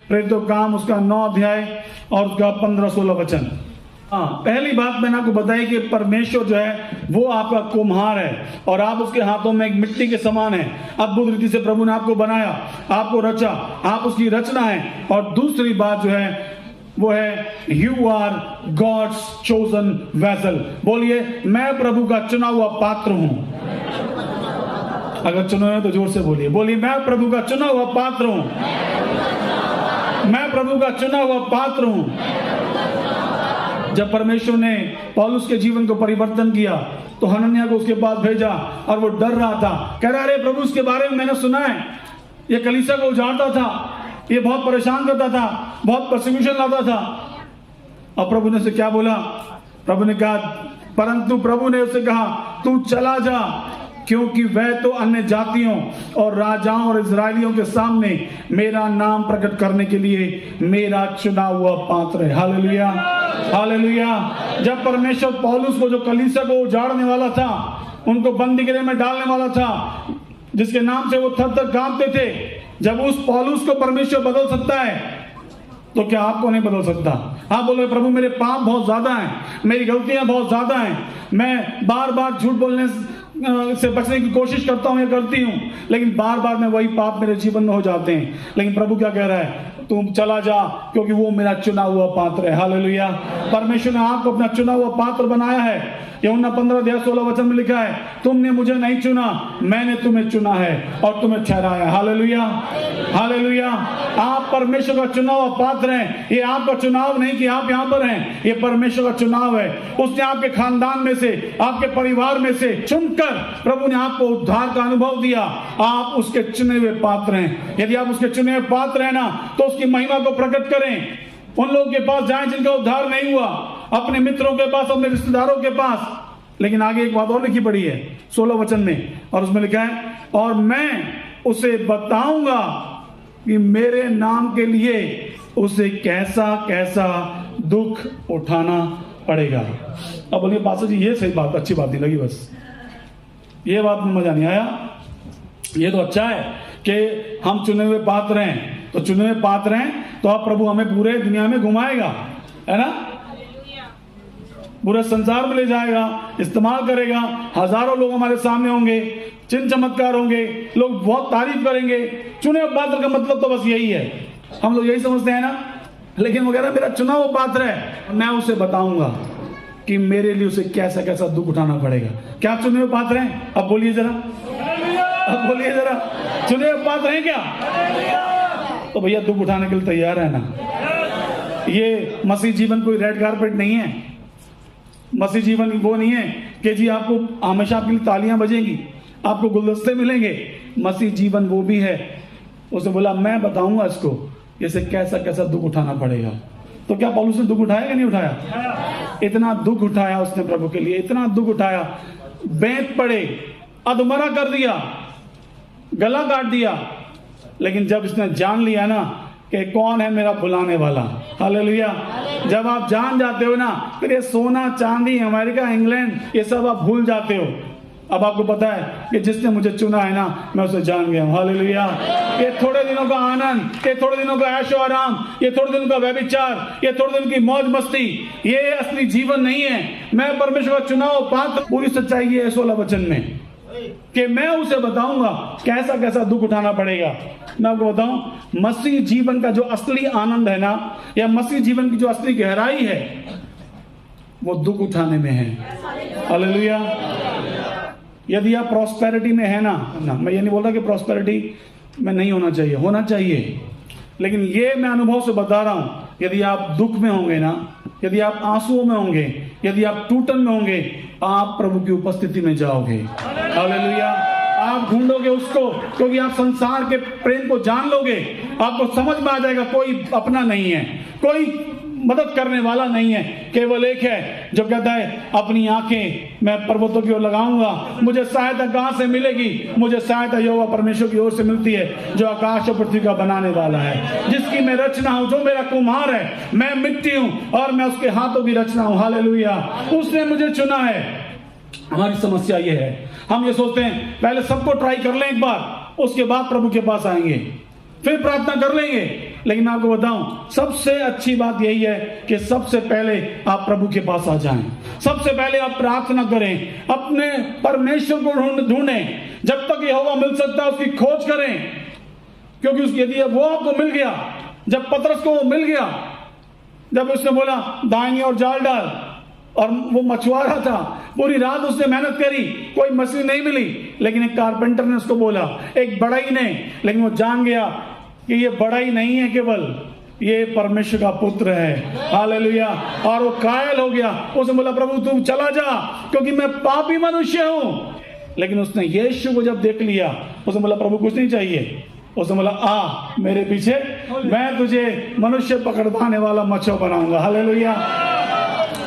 प्रेरितों का काम उसका 9 अध्याय और उसका 15-16 वचन। हाँ, पहली बात मैंने आपको बताई कि परमेश्वर जो है वो आपका कुम्हार है और आप उसके हाथों में एक मिट्टी के समान है। अद्भुत रीति से प्रभु ने आपको बनाया, आपको रचा, आप उसकी रचना है। और दूसरी बात जो है वो है you are God's chosen vessel. बोलिए, मैं प्रभु का चुना हुआ पात्र हूं। अगर चुने तो जोर से बोलिए, बोलिए मैं प्रभु का चुना हुआ पात्र हूं। मैं प्रभु का चुना हुआ पात्र हूं। जब परमेश्वर ने पौलुस के जीवन को परिवर्तन किया तो हनन्याह को उसके पास भेजा और वो डर रहा था, कह रहा अरे प्रभु उसके बारे में मैंने सुना है, ये कलीसिया को उजाड़ता था, ये बहुत परेशान करता था, बहुत परसिक्यूशन लाता था। और प्रभु ने उसे क्या बोला? प्रभु ने कहा, परंतु प्रभु ने उसे कहा तू चला जा, क्योंकि वह तो अन्य जातियों और राजाओं और इजरायलियों के सामने मेरा नाम प्रकट करने के लिए मेरा चुना हुआ पात्र है। Hallelujah, hallelujah. जब परमेश्वर पौलुस को, जो कलीसिया को उजाड़ने वाला था, उनको बंदी गृह में डालने वाला था, जिसके नाम से वो थर-थर कांपते थे, जब उस पौलुस को परमेश्वर बदल सकता है तो क्या आपको नहीं बदल सकता? आप बोले प्रभु मेरे पाप बहुत ज्यादा हैं, मेरी गलतियां बहुत ज्यादा हैं, मैं बार बार झूठ बोलने से बचने की कोशिश करता हूं या करती हूं, लेकिन बार बार में वही पाप मेरे जीवन में हो जाते हैं। लेकिन प्रभु क्या कह रहा है? तुम चला जा, क्योंकि वो मेरा चुना हुआ पात्र है। हालेलुया। परमेश्वर ने आपको अपना चुना हुआ पात्र बनाया है। यूहन्ना 15:16 वचन में लिखा है, तुमने मुझे नहीं चुना, मैंने तुम्हें चुना है और तुम्हें ठहराया। Hallelujah, hallelujah. आप परमेश्वर का चुना हुआ पात्र हैं। ये आपका चुनाव नहीं कि आप यहाँ पर हैं, ये परमेश्वर का चुनाव है। उसने आपके खानदान में से, आपके परिवार में से चुनकर प्रभु ने आपको उद्धार का अनुभव दिया। आप उसके चुने हुए पात्र हैं। यदि आप उसके चुने हुए पात्र हैं ना, तो उसकी महिमा को प्रकट करें। उन लोगों के पास जाएं जिनका उद्धार नहीं हुआ, अपने मित्रों के पास, अपने रिश्तेदारों के पास। लेकिन आगे एक बात और लिखी पड़ी है 16 वचन में, और उसमें लिखा है, और मैं उसे बताऊंगा कि मेरे नाम के लिए उसे कैसा कैसा दुख उठाना पड़ेगा। अब बोलिए पास्टर जी ये सही बात, अच्छी बात नहीं लगी, बस ये बात में मजा नहीं आया। ये तो अच्छा है कि हम चुने हुए पात्र हैं, तो चुने हुए पात्र हैं तो आप प्रभु हमें पूरे दुनिया में घुमाएगा, है ना, पूरे संसार में ले जाएगा, इस्तेमाल करेगा। हजारों लोग हमारे सामने होंगे, चिन्ह चमत्कार होंगे, लोग बहुत तारीफ करेंगे। चुने हुए पात्र का मतलब तो बस यही है, हम लोग यही समझते हैं ना। लेकिन वगैरह मेरा चुना हुआ पात्र है, मैं उसे बताऊंगा कि मेरे लिए उसे कैसा कैसा दुख उठाना पड़ेगा। क्या चुने हुए पात्र हैं? अब बोलिए जरा, अब बोलिए जरा, चुने हुए पात्र हैं क्या? तो भैया दुख उठाने के लिए तैयार है ना। ये मसीह जीवन कोई रेड कारपेट नहीं है। मसीह जीवन वो नहीं है कि जी आपको हमेशा आपके लिए तालियां बजेंगी, आपको गुलदस्ते मिलेंगे। मसीह जीवन वो भी है, उसने बोला मैं बताऊंगा इसको इसे कैसा कैसा दुख उठाना पड़ेगा। तो क्या पौलुस ने दुख उठाया कि नहीं उठाया? इतना दुख उठाया उसने प्रभु के लिए, इतना दुख उठाया, बेंत पड़े, अधमरा कर दिया, गला काट दिया। लेकिन जब इसने जान लिया ना कि कौन है मेरा बुलाने वाला, हालेलुया, जब आप जान जाते हो ना, फिर ये सोना चांदी अमेरिका इंग्लैंड ये सब आप भूल जाते हो। अब आपको पता है कि जिसने मुझे चुना है ना, मैं उसे जान गया हूं। हालेलुया। ये थोड़े दिनों का आनंद, ये थोड़े दिनों का ऐशो आराम, ये थोड़े दिनों का व्यभिचार, ये थोड़े दिन की मौज मस्ती, ये असली जीवन नहीं है। मैं परमेश्वर का चुना हुआ पात्र, पूरी सच्चाई है 16 वचन में कि मैं उसे बताऊंगा कैसा कैसा दुख उठाना पड़ेगा। मैं आपको बताऊं, मसीह जीवन का जो असली आनंद है ना, या मसीह जीवन की जो असली गहराई है, वो दुख उठाने में है। हालेलुया। यदि आप प्रॉस्पेरिटी में है ना, मैं ये नहीं बोल रहा कि प्रॉस्पेरिटी में नहीं होना चाहिए, होना चाहिए, लेकिन ये मैं अनुभव से बता रहा हूं, यदि आप दुख में होंगे ना, यदि आप आंसुओं में होंगे, यदि आप टूटन में होंगे, आप प्रभु की उपस्थिति में जाओगे। हालेलुया। आप ढूंढोगे उसको, क्योंकि आप संसार के प्रेम को जान लोगे। आपको समझ में आ जाएगा कोई अपना नहीं है, कोई मदद करने वाला नहीं है, केवल एक है जो कहता है अपनी आंखें मैं पर्वतों की ओर लगाऊंगा, मुझे सहायता कहां से मिलेगी? मुझे सहायता यहोवा परमेश्वर की ओर से मिलती है, जो आकाश और पृथ्वी का बनाने वाला है, जिसकी मैं रचना हूं, जो मेरा कुम्हार है, मैं मिट्टी हूं और मैं उसके हाथों की रचना हूं। हालेलुया। उसने मुझे चुना है। हमारी समस्या ये है, हम ये सोचते हैं पहले सबको ट्राई कर लें एक बार, उसके बाद प्रभु के पास आएंगे, फिर प्रार्थना कर लेंगे, लेकिन मैं आपको बताऊं, सबसे अच्छी बात यही है कि सबसे पहले आप प्रभु के पास आ जाएं। सबसे पहले आप प्रार्थना करें, अपने परमेश्वर को ढूंढें। जब तक यहोवा मिल सकता है उसकी खोज करें, क्योंकि यदि वो आपको मिल गया, जब पतरस को वो मिल गया, जब उसने बोला दाहिनी और जाल डाल, और वो मछुआरा था, पूरी रात उसने मेहनत करी, कोई मछली नहीं मिली, लेकिन एक कारपेंटर ने उसको बोला, एक बढ़ई ने, लेकिन वो जान गया कि ये बढ़ई नहीं है, केवल ये परमेश्वर का पुत्र है। हालेलुया। और वो कायल हो गया। उसने बोला प्रभु तू चला जा, क्योंकि मैं पापी मनुष्य हूं। लेकिन उसने यीशु को जब देख लिया, उसने बोला प्रभु कुछ नहीं चाहिए। उसने बोला आ मेरे पीछे, मैं तुझे मनुष्य पकड़वाने वाला मछुआ बनाऊंगा। Hallelujah,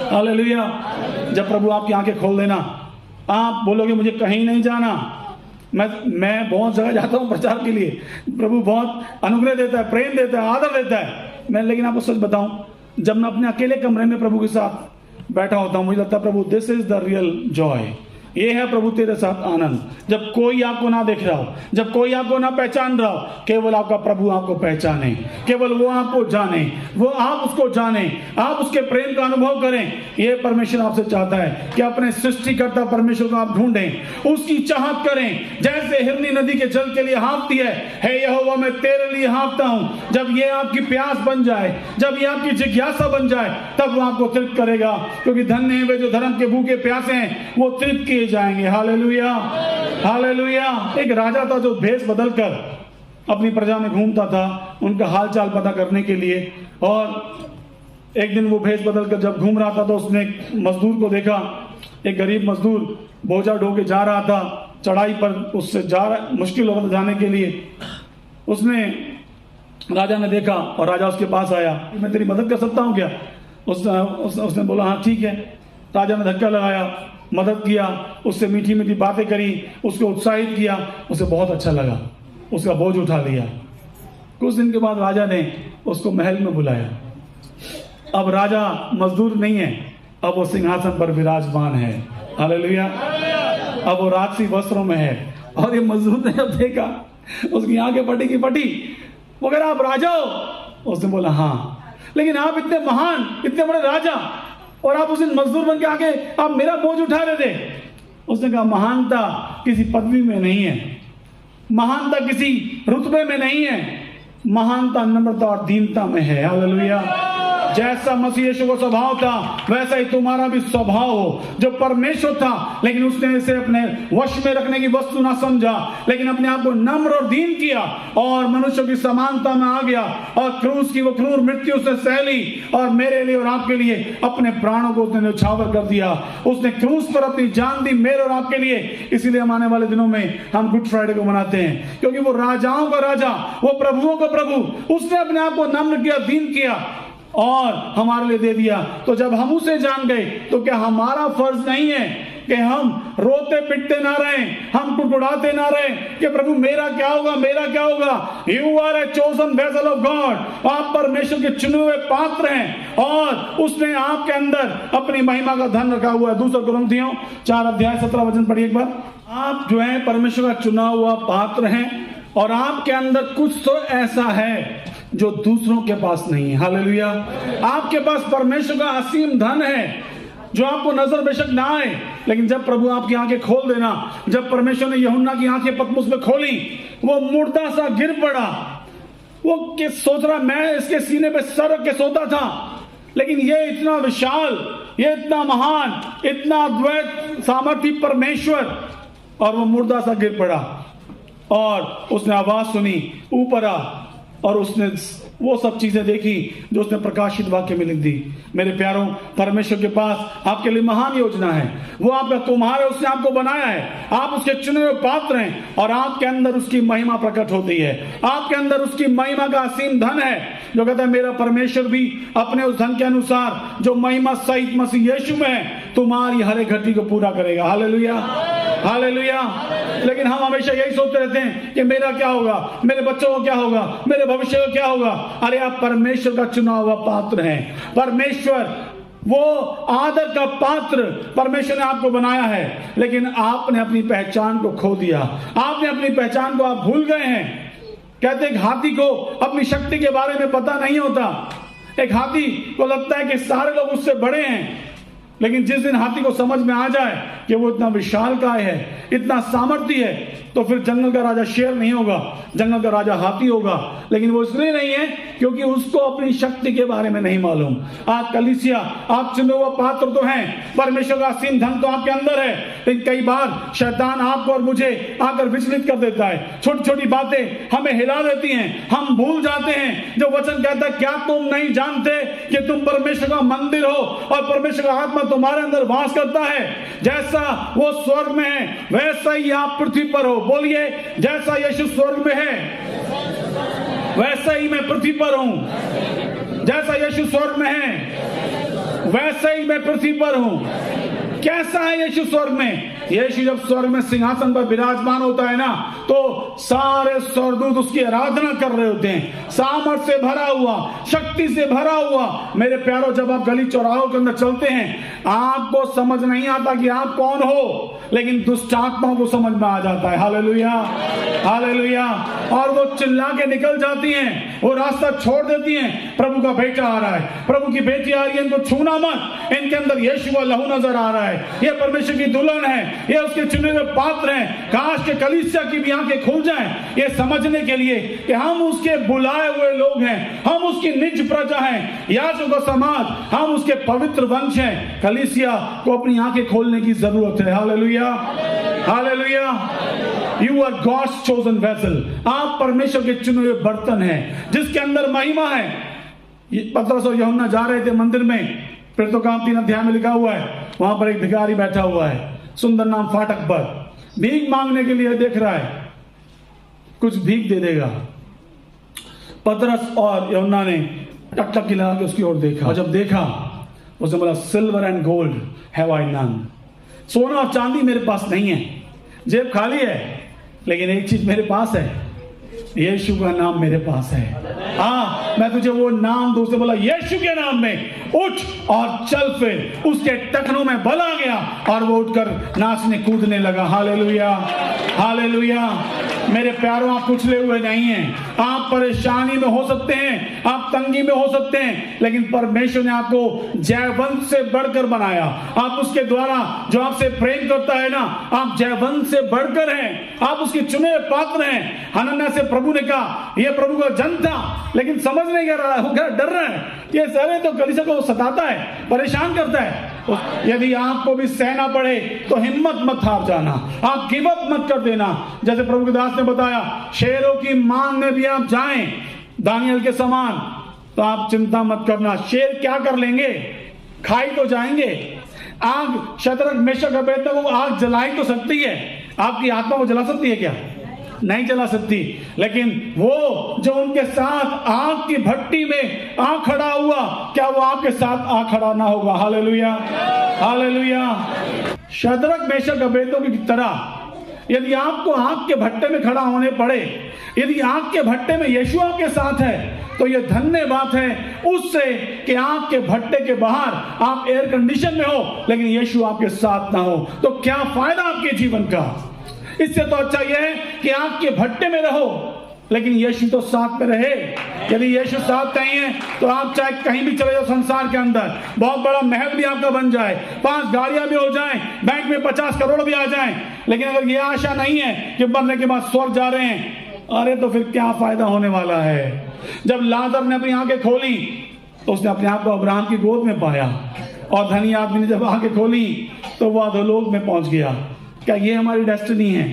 hallelujah. जब प्रभु आपकी आंखें खोल देना, आप बोलोगे मुझे कहीं नहीं जाना, मैं बहुत जगह जाता हूं प्रचार के लिए, प्रभु बहुत अनुग्रह देता है, प्रेम देता है, आदर देता है। मैं लेकिन आपको सच बताऊं, जब मैं अपने अकेले कमरे में प्रभु के साथ बैठा होता हूं, मुझे लगता है प्रभु this is the real joy, ये है प्रभु तेरे साथ आनंद। जब कोई आपको ना देख रहा हो, जब कोई आपको ना पहचान रहा हो, केवल आपका प्रभु आपको पहचाने, केवल वो आपको जाने, वो आप उसको जाने, आप उसके प्रेम का अनुभव करें। ये परमेश्वर आपसे चाहता है कि अपने सृष्टिकर्ता परमेश्वर को आप ढूंढें, उसकी चाहत करें। जैसे हिरनी नदी के जल के लिए हाँफती है, हे यहोवा मैं तेरे लिए हाँफता हूं। जब ये आपकी प्यास बन जाए, जब ये आपकी जिज्ञासा बन जाए, तब वो आपको तृप्त करेगा, क्योंकि धन्य है वे जो धर्म के भूखे प्यासे हैं, वो तृप्त किए जाएंगे। Hallelujah, hallelujah. एक राजा था जो भेष बदलकर अपनी प्रजा में घूमता था, उनका हालचाल पता करने के लिए। और एक दिन वो भेष बदलकर जब घूम रहा था, तो उसने एक मजदूर को देखा, एक गरीब मजदूर बोझा ढो के जा रहा था चढ़ाई पर, उससे मुश्किल हो रहा था जाने के लिए। उसने राजा ने देखा और राजा उसके पास आया, मैं तेरी मदद कर सकता हूं क्या? उसने बोला हाँ ठीक है। राजा ने धक्का लगाया, मदद किया, उससे मीठी मीठी बातें करी, उसको उत्साहित किया, उसे बहुत अच्छा लगा, उसका बोझ उठा लिया। कुछ दिन के बाद राजा ने उसको महल में बुलाया। अब राजा मजदूर नहीं है, अब वो सिंहासन पर विराजमान है। हालेलुया। अब वो राजसी वस्त्रों में है। और ये मजदूर ने जब देखा, उसकी आंखें फटी की फटी। वो कह रहा आप राजा हो? उसने बोला हाँ, लेकिन आप इतने महान, इतने बड़े राजा, और आप उस दिन मजदूर बन के आके आप मेरा बोझ उठा रहे थे। उसने कहा महानता किसी पदवी में नहीं है, महानता किसी रुतबे में नहीं है, महानता नम्रता और दीनता में है। हालेलुया। जैसा मसीह यीशु को स्वभाव था, वैसा ही तुम्हारा भी स्वभाव हो। जो परमेश्वर था, लेकिन उसने इसे अपने वश में रखने की वस्तु ना समझा, लेकिन अपने आप को नम्र और दीन किया और मनुष्य की समानता में आ गया, और क्रूस की वो क्रूर मृत्यु उसने सह ली, और मेरे लिए और आपके लिए अपने प्राणों को उसने न्यौछावर कर दिया। उसने क्रूस पर अपनी जान दी मेरे और आपके लिए। इसीलिए हम आने वाले दिनों में हम गुड फ्राइडे को मनाते हैं, क्योंकि वो राजाओं का राजा, वो प्रभुओं का प्रभु, उसने अपने आप को नम्र किया, दीन किया और हमारे लिए दे दिया। तो जब हम उसे जान गए, तो क्या हमारा फर्ज नहीं है कि हम रोते पिटते ना रहें, हम टुटुड़ाते ना रहें कि प्रभु मेरा क्या होगा, मेरा क्या होगा? You are a chosen vessel of God. आप परमेश्वर के चुने हुए पात्र हैं, और उसने आपके अंदर अपनी महिमा का धन रखा हुआ है। 2 कुरिन्थियों 4:17 पढ़िए एक बार। आप जो है परमेश्वर का चुना हुआ पात्र हैं, और आपके अंदर कुछ तो ऐसा है जो दूसरों के पास नहीं है। हालेलुया। आपके पास परमेश्वर का असीम धन है, जो आपको नजर बेशक ना आए, लेकिन जब प्रभु आपकी आंखें खोल देना, जब परमेश्वर ने यूहन्ना की आंखें पतमुस में खोली, वो मुर्दा सा गिर पड़ा। वो सोच रहा मैं इसके सीने पे सर रख के सोता था, लेकिन ये इतना विशाल, ये इतना महान, इतना अद्वैत सामर्थी परमेश्वर, और वो मुर्दा सा गिर पड़ा। और उसने आवाज सुनी, ऊपर आ, और उसने वो सब चीजें देखी जो उसने प्रकाशित वाक्य में लिख दी। मेरे प्यारों, परमेश्वर के पास आपके लिए महान योजना है। वो आपका कुम्हार है, उसने आपको बनाया है, आप उसके चुने हुए पात्र हैं, और आपके अंदर उसकी महिमा प्रकट होती है। आपके अंदर उसकी महिमा का असीम धन है, जो कहता है मेरा परमेश्वर भी अपने उस धन के अनुसार जो महिमा सहित मसीह यीशु में है, तुम्हारी हर एक घटी को पूरा करेगा। Hallelujah, hallelujah. लेकिन हम हमेशा यही सोचते रहते हैं कि मेरा क्या होगा, मेरे बच्चों को क्या होगा, मेरे भविष्य को क्या होगा। अरे आप परमेश्वर का चुना हुआ पात्र हैं। परमेश्वर वो आदर का पात्र परमेश्वर ने आपको बनाया है, लेकिन आपने अपनी पहचान को खो दिया। आपने अपनी पहचान को आप भूल गए हैं कहते एक हाथी को अपनी शक्ति के बारे में पता नहीं होता। एक हाथी को लगता है कि सारे लोग उससे बड़े हैं, लेकिन जिस दिन हाथी को समझ में आ जाए कि वो इतना विशालकाय है, इतना सामर्थ्य है, तो फिर जंगल का राजा शेर नहीं होगा, जंगल का राजा हाथी होगा। लेकिन वो इसलिए नहीं है क्योंकि उसको अपनी शक्ति के बारे में नहीं मालूम। आज कलीसिया, आप चुने हुए पात्र तो हैं, परमेश्वर का असीम धन तो आपके अंदर है, लेकिन कई बार शैतान आपको और मुझे आकर विचलित कर देता है। छोटी छोटी बातें हमें हिला देती हैं, हम भूल जाते हैं जो वचन कहता है, क्या तुम नहीं जानते कि तुम परमेश्वर का मंदिर हो और परमेश्वर का आत्मा तुम्हारे अंदर वास करता है। जैसा वो स्वर्ग में है वैसा ही आप पृथ्वी पर हो। बोलिए, जैसा यीशु स्वर्ग में है वैसा ही मैं पृथ्वी पर हूं। जैसा यीशु स्वर्ग में है वैसा ही मैं पृथ्वी पर हूं। कैसा है यीशु स्वर्ग में? यीशु जब स्वर्ग में सिंहासन पर विराजमान होता है ना, तो सारे स्वर्गदूत उसकी आराधना कर रहे होते हैं, सामर्थ से भरा हुआ, शक्ति से भरा हुआ। मेरे प्यारों, जब आप गली चौराहों के अंदर चलते हैं, आपको समझ नहीं आता कि आप कौन हो, लेकिन दुष्ट आत्माओं को समझ में आ जाता है। Hallelujah, hallelujah. और वो चिल्ला के निकल जाती हैं, वो रास्ता छोड़ देती हैं। प्रभु का बेटा आ रहा है, प्रभु की बेटी आ रही है, इनको छूना मत, इनके अंदर यीशु का लहू नजर आ रहा है, ये परमेश्वर की दुल्हन है, ये उसके चुने हुए पात्र हैं। काश के कलीसिया की भी आंखें खुल जाएं ये समझने के लिए कि हम उसके बुलाए हुए लोग हैं, हम उसकी निज प्रजा हैं, याजकों का समाज, हम उसके पवित्र वंश हैं। कलीसिया को अपनी आंखें खोलने की जरूरत है। Hallelujah, hallelujah. You are God's chosen vessel. आप परमेश्वर के चुने हुए बर्तन हैं जिसके अंदर महिमा है। पतरस और यूहन्ना जा रहे थे मंदिर में, फिर तो काम 3 अध्याय में लिखा हुआ है, वहां पर एक भिखारी बैठा हुआ है, सुंदर नाम फाटक पर, भीख मांगने के लिए देख रहा है, कुछ भीख दे देगा। पतरस और यूहन्ना ने टकटकी लगा के उसकी ओर देखा, और जब देखा उसने बोला, silver and gold have I none. सोना और चांदी मेरे पास नहीं है, जेब खाली है, लेकिन एक चीज मेरे पास है, यीशु का नाम मेरे पास है। हाँ, मैं तुझे वो नाम दूं। उसने बोला, यीशु के नाम में उठ और चल। फिर उसके टखनों में बल आ गया और वो उठकर नाचने कूदने लगा। Hallelujah, hallelujah. मेरे प्यारों, आप कुचले हुए नहीं हैं, आप परेशानी में हो सकते हैं, आप तंगी में हो सकते हैं, लेकिन परमेश्वर ने आपको जयवंत से बढ़कर बनाया। आप उसके द्वारा जो आपसे प्रेम करता है ना, आप जयवंत से बढ़कर हैं, आप उसके चुने पात्र हैं। हनन्याह से प्रभु ने कहा, यह प्रभु का जन था, लेकिन समझ नहीं कर रहा है, वो डर रहा है, ये सारे तो कलीसिया को सताता है, परेशान करता है। तो यदि आपको भी सहना पड़े तो हिम्मत मत हार जाना, आप गिव अप मत कर देना। जैसे प्रभु के दास ने बताया, शेरों की मांग में भी आप जाएं दानियल के समान, तो आप चिंता मत करना। शेर क्या कर लेंगे? खाई तो जाएंगे। आग, शतरक मेशक अबेदनगो को आग जलाई तो सकती है, आपकी आत्मा को जला सकती है क्या? नहीं जला सकती। लेकिन वो जो उनके साथ आग की भट्टी में आ खड़ा हुआ, क्या वो आपके साथ आ खड़ा ना होगा? Hallelujah, hallelujah. Shadrach Meshach Abednego की तरह यदि आपको आग के भट्टे में खड़ा होने पड़े, यदि आग के भट्टे में यीशु आपके साथ है, तो यह धन्य बात है उससे कि आग के भट्टे के बाहर आप एयर कंडीशन में हो, लेकिन यीशु आपके साथ ना हो, तो क्या फायदा आपके जीवन का? इससे तो अच्छा यह है कि आग के भट्टे में रहो, लेकिन यीशु तो साथ में रहे। यदि यीशु साथ नहीं है तो आप चाहे कहीं भी चले जाओ संसार के अंदर, बहुत बड़ा महल भी आपका बन जाए, 5 गाड़ियां भी हो जाएं, बैंक में 50 करोड़ भी आ जाएं, लेकिन अगर यह आशा नहीं है कि मरने के बाद स्वर्ग जा रहे हैं, अरे तो फिर क्या फायदा होने वाला है? जब लाजर ने अपनी आंखें खोली तो उसने अपने आप को अब्राहम की गोद में पाया, और धनी आदमी ने जब आंखें खोली तो वह अधोलोक में पहुंच गया। क्या ये हमारी डेस्टिनी है?